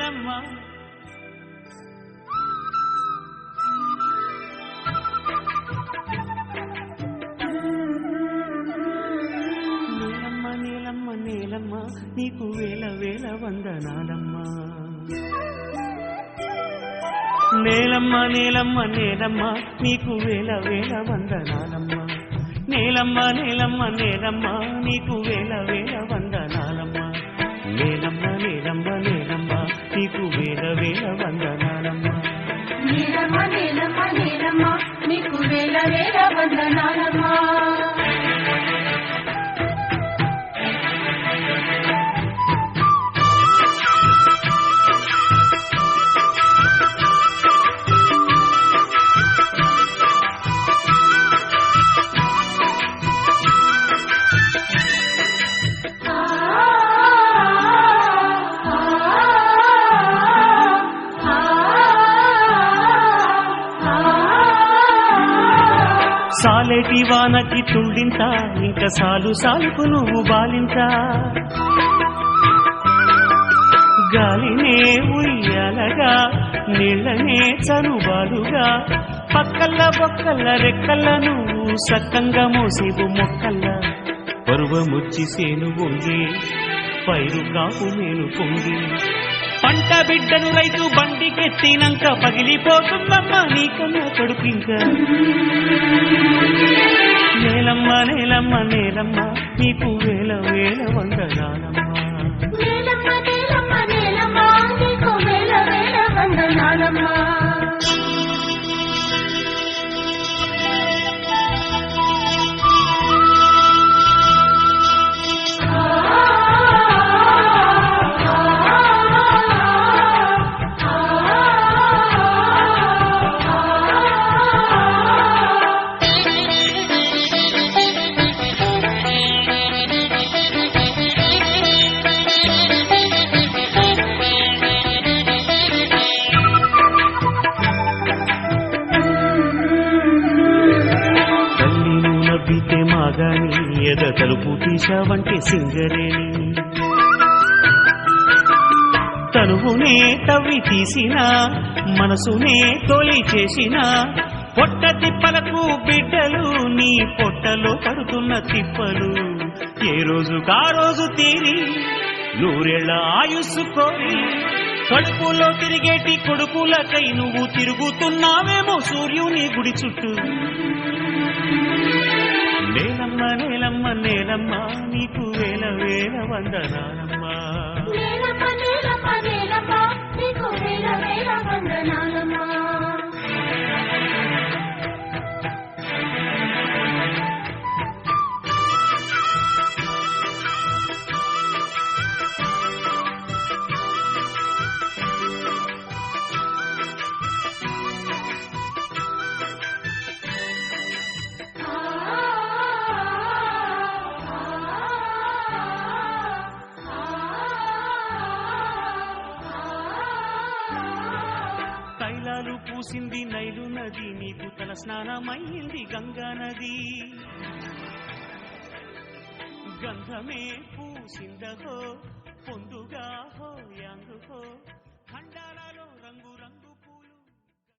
నేలమ్మ నేలమ్మ నేలమ్మ నీకు వేల వేల వందనాలమ్మా నేలమ్మ నేలమ్మ నేలమ్మ నీకు వేల వేల వందనాలమ్మా నేలమ్మ నేలమ్మ నేలమ్మ నీకు వేల వేల వందనాలమ్మా నేలమ్మ నేలమ్మ నేలమ్మ నీకు వేల వేల వందనాలమ్మా నేలమ్మ నేలమ్మ నేలమ్మ నీకు వేల వేల వందనాలమ్మా సాలేటి వానకి తుళ్ళింత ఇంకా సాలు సాలుకు నువ్వు బాలింత గాలినే ఉయ్యాలగా నీళ్ళనే చనుబాలుగా పక్కల్ల బొక్కల్ల రెక్కల్ల నువ్వు సక్కంగా మోసేవు మొక్కల్ల పరువముచ్చి సేను వంగి పైరు కాపు నేను పొంగి పంట బిడ్డను రైతు బండికెత్తినంక పగిలిపోతుందమ్మా నీకన్నా కడుపింకా నేలమ్మ నేలమ్మ నేలమ్మ నీకు వేల వేల వందనాలమ్మా నేలమ్మ నేలమ్మ నేలమ్మ నీకు వేల వేల వందనాలమ్మా నవ్వితే మాగాని ఎద తలుపు తీశావంటే సింగరేణి తనువునే తవ్వి తీసిన మనసునే తొలి చేసిన పొట్ట తిప్పలకు బిడ్డలు నీ పొట్టలో పడుతున్న తిప్పలు ఏ రోజుకా రోజు తీరి నూరేళ్ల ఆయుస్సు కోరి కడుపులో తిరిగేటి కొడుకులకై నువ్వు తిరుగుతున్నావేమో సూర్యుని గుడి చుట్టూ నేలమ్మ నేలమ్మ నేలమ్మ నీకు వేల వేల వందనాలమ్మా నేలమ్మ నేలమ్మ నేలమ్మ నీకు వేల వేల వందనాలమ్మా తైలాలు పూసింది నైలు నది నీకు తల స్నానమయ్యింది గంగా నది గంధమే పూసిందహో పొందుగా హో యాందుహో